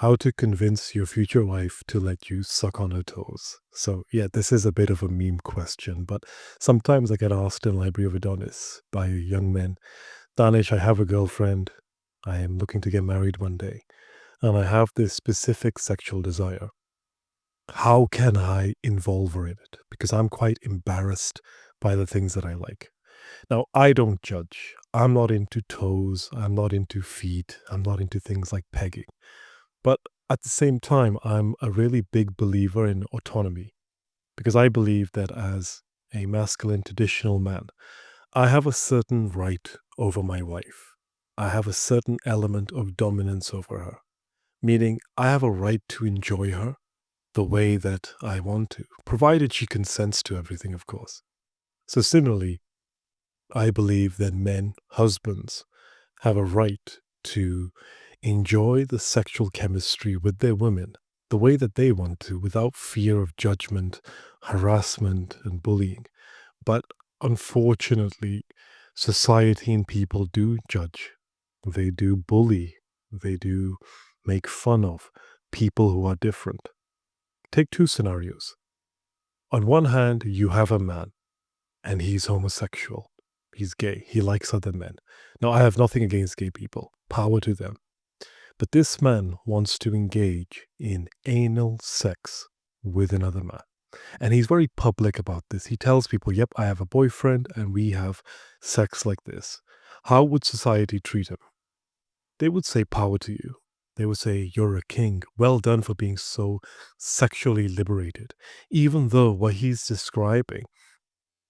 How to convince your future wife to let you suck on her toes. So, yeah, this is a bit of a meme question, but sometimes I get asked in Library of Adonis by young men, Danish, I have a girlfriend. I am looking to get married one day, and I have this specific sexual desire. How can I involve her in it? Because I'm quite embarrassed by the things that I like. Now, I don't judge. I'm not into toes. I'm not into feet. I'm not into things like pegging. But at the same time, I'm a really big believer in autonomy because I believe that as a masculine traditional man, I have a certain right over my wife. I have a certain element of dominance over her, meaning I have a right to enjoy her the way that I want to, provided she consents to everything, of course. So, similarly, I believe that men, husbands, have a right to enjoy the sexual chemistry with their women the way that they want to without fear of judgment, harassment, and bullying. But unfortunately, society and people do judge, they do bully, they do make fun of people who are different. Take two scenarios. On one hand, you have a man and he's homosexual. He's gay. He likes other men. Now, I have nothing against gay people. Power to them. But this man wants to engage in anal sex with another man. And he's very public about this. He tells people, yep, I have a boyfriend and we have sex like this. How would society treat him? They would say, power to you. They would say, you're a king. Well done for being so sexually liberated. Even though what he's describing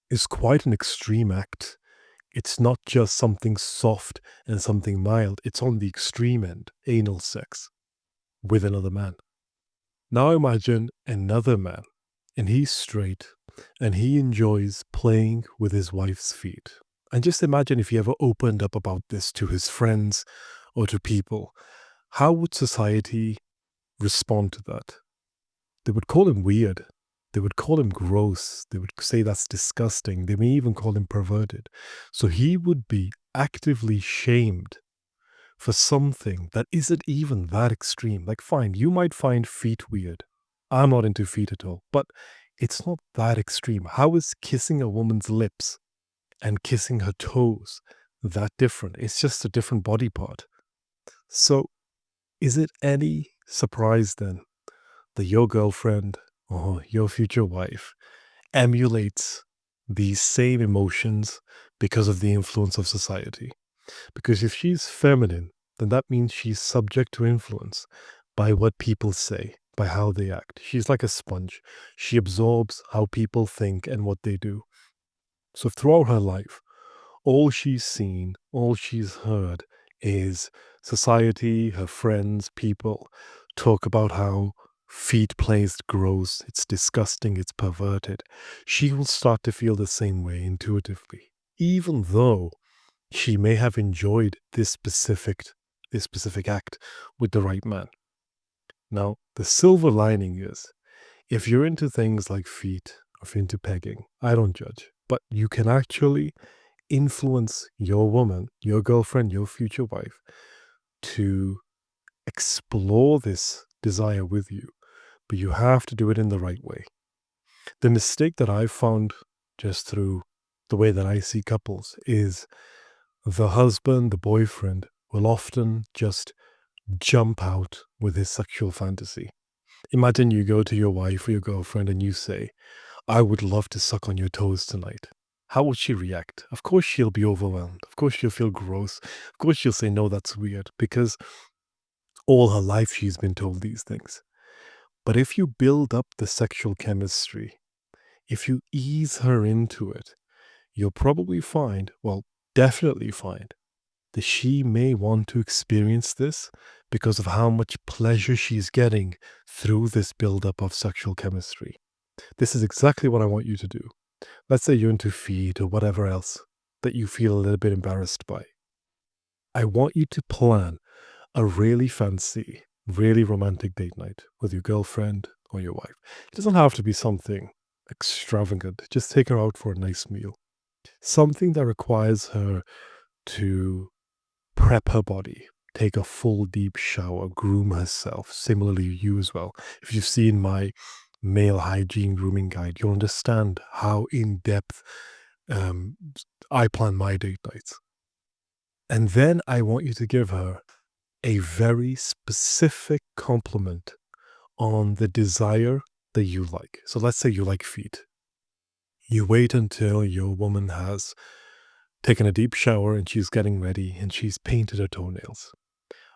is quite an extreme act. It's not just something soft and something mild, it's on the extreme end, anal sex with another man. Now imagine another man, and he's straight, and he enjoys playing with his wife's feet. And just imagine if he ever opened up about this to his friends or to people. How would society respond to that? They would call him weird. They would call him gross. They would say that's disgusting. They may even call him perverted. So he would be actively shamed for something that isn't even that extreme. Like, fine, you might find feet weird. I'm not into feet at all, but it's not that extreme. How is kissing a woman's lips and kissing her toes that different? It's just a different body part. So, is it any surprise then that your girlfriend or your future wife emulates these same emotions because of the influence of society? Because if she's feminine, then that means she's subject to influence by what people say, by how they act. She's like a sponge. She absorbs how people think and what they do. So throughout her life, all she's seen, all she's heard is society, her friends, people talk about how feet play is gross, it's disgusting, it's perverted. She will start to feel the same way intuitively, even though she may have enjoyed this specific act with the right man. Now, the silver lining is if you're into things like feet or if you're into pegging, I don't judge, but you can actually influence your woman, your girlfriend, your future wife to explore this desire with you, but you have to do it in the right way. The mistake that I've found just through the way that I see couples is the husband, the boyfriend, will often just jump out with his sexual fantasy. Imagine you go to your wife or your girlfriend and you say, I would love to suck on your toes tonight. How would she react? Of course, she'll be overwhelmed. Of course, she'll feel gross. Of course, she'll say, no, that's weird, because all her life she's been told these things. But if you build up the sexual chemistry, if you ease her into it, you'll probably find, well, definitely find, that she may want to experience this because of how much pleasure she's getting through this buildup of sexual chemistry. This is exactly what I want you to do. Let's say you're into feet or whatever else that you feel a little bit embarrassed by. I want you to plan a really fancy, really romantic date night with your girlfriend or your wife. It doesn't have to be something extravagant. Just take her out for a nice meal. Something that requires her to prep her body, take a full deep shower, groom herself. Similarly, you as well. If you've seen my male hygiene grooming guide, you'll understand how in depth um, I plan my date nights. And then I want you to give her a very specific compliment on the desire that you like. So let's say you like feet. You wait until your woman has taken a deep shower and she's getting ready and she's painted her toenails.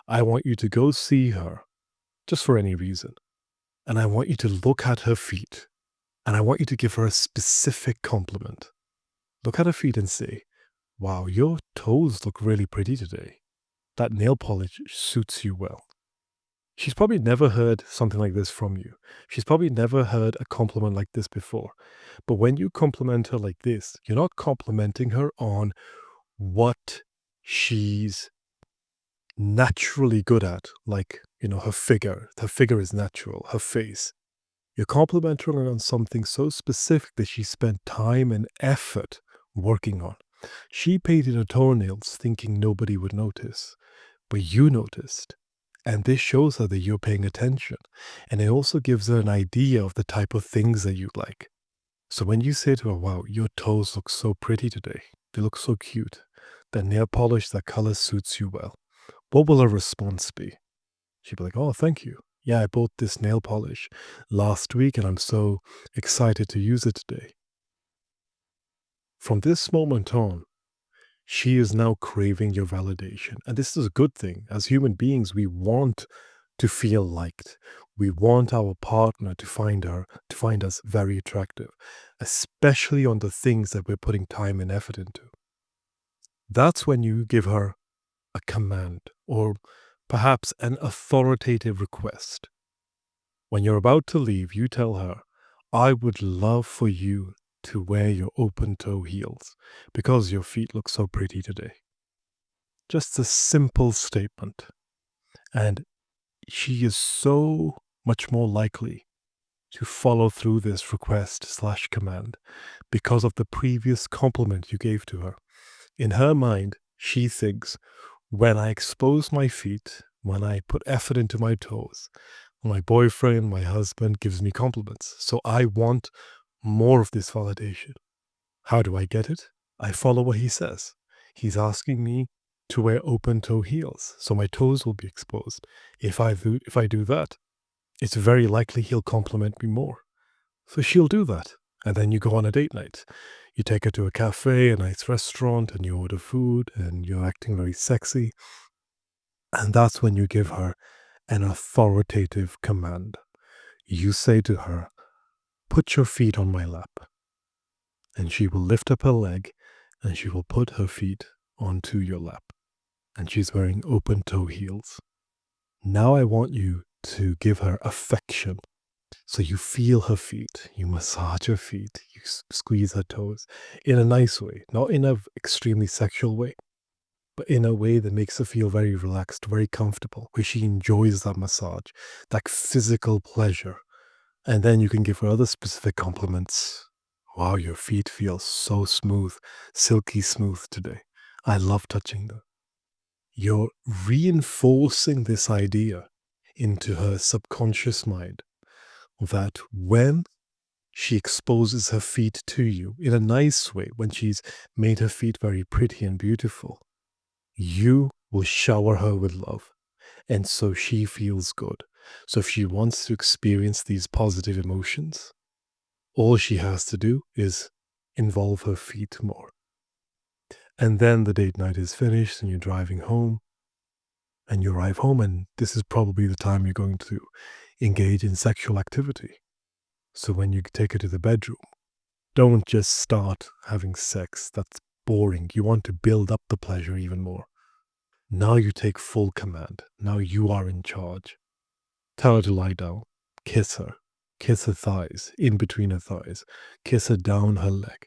I want you to go see her just for any reason. And I want you to look at her feet and I want you to give her a specific compliment. Look at her feet and say, wow, your toes look really pretty today. That nail polish suits you well. She's probably never heard something like this from you. She's probably never heard a compliment like this before. But when you compliment her like this, you're not complimenting her on what she's naturally good at, like, her figure. Her figure is natural, her face. You're complimenting her on something so specific that she spent time and effort working on. She painted her toenails thinking nobody would notice, but you noticed. And this shows her that you're paying attention. And it also gives her an idea of the type of things that you like. So when you say to her, wow, your toes look so pretty today, they look so cute, that nail polish, that color suits you well, what will her response be? She'll be like, oh, thank you. Yeah, I bought this nail polish last week and I'm so excited to use it today. From this moment on, she is now craving your validation. And this is a good thing. As human beings, we want to feel liked. We want our partner to find us very attractive, especially on the things that we're putting time and effort into. That's when you give her a command or perhaps an authoritative request. When you're about to leave, you tell her, I would love for you to wear your open toe heels because your feet look so pretty today. Just a simple statement. And she is so much more likely to follow through this request/command because of the previous compliment you gave to her. In her mind, she thinks, when I expose my feet, when I put effort into my toes, my boyfriend, my husband gives me compliments. So I want more of this validation. How do I get it? I follow what he says. He's asking me to wear open toe heels, so my toes will be exposed. If I do that, it's very likely he'll compliment me more. So she'll do that. And then you go on a date night. You take her to a cafe, a nice restaurant, and you order food, and you're acting very sexy. And that's when you give her an authoritative command. You say to her, put your feet on my lap. And she will lift up her leg and she will put her feet onto your lap. And she's wearing open toe heels. Now I want you to give her affection. So you feel her feet, you massage her feet, you squeeze her toes in a nice way, not in an extremely sexual way, but in a way that makes her feel very relaxed, very comfortable, where she enjoys that massage, that physical pleasure. And then you can give her other specific compliments. Wow, your feet feel so smooth, silky smooth today. I love touching them. You're reinforcing this idea into her subconscious mind that when she exposes her feet to you in a nice way, when she's made her feet very pretty and beautiful, you will shower her with love. And so she feels good. So if she wants to experience these positive emotions, all she has to do is involve her feet more. And then the date night is finished and you're driving home and you arrive home and this is probably the time you're going to engage in sexual activity. So when you take her to the bedroom, don't just start having sex. That's boring. You want to build up the pleasure even more. Now you take full command. Now you are in charge. Tell her to lie down. Kiss her thighs, in between her thighs. Kiss her down her leg.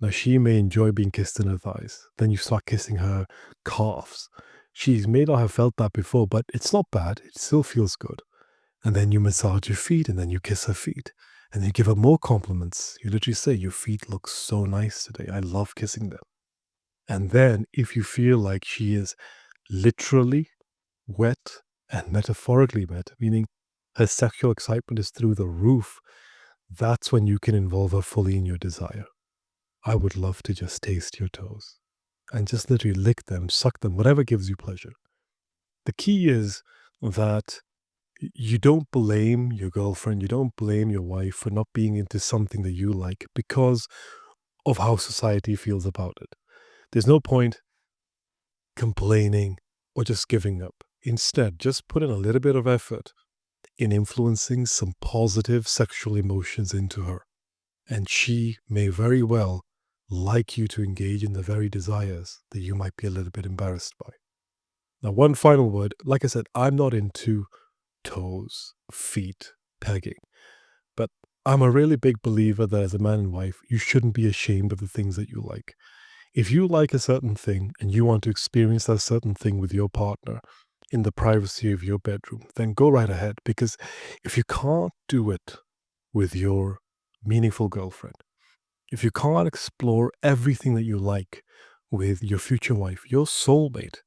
Now she may enjoy being kissed in her thighs. Then you start kissing her calves. She may not have felt that before, but it's not bad. It still feels good. And then you massage her feet and then you kiss her feet. And then you give her more compliments. You literally say, your feet look so nice today. I love kissing them. And then if you feel like she is literally wet and metaphorically wet, meaning her sexual excitement is through the roof, that's when you can involve her fully in your desire. I would love to just taste your toes and just literally lick them, suck them, whatever gives you pleasure. The key is that you don't blame your girlfriend, you don't blame your wife for not being into something that you like because of how society feels about it. There's no point complaining or just giving up. Instead, just put in a little bit of effort in influencing some positive sexual emotions into her. And she may very well like you to engage in the very desires that you might be a little bit embarrassed by. Now, one final word. Like I said, I'm not into toes, feet, pegging, but I'm a really big believer that as a man and wife, you shouldn't be ashamed of the things that you like. If you like a certain thing and you want to experience that certain thing with your partner in the privacy of your bedroom, then go right ahead. Because if you can't do it with your meaningful girlfriend, if you can't explore everything that you like with your future wife, your soulmate,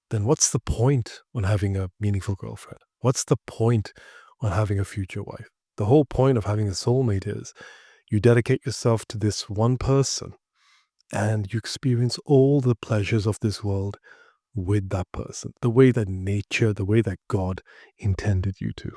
then what's the point on having a meaningful girlfriend? What's the point on having a future wife? The whole point of having a soulmate is you dedicate yourself to this one person and you experience all the pleasures of this world with that person, the way that nature, the way that God intended you to.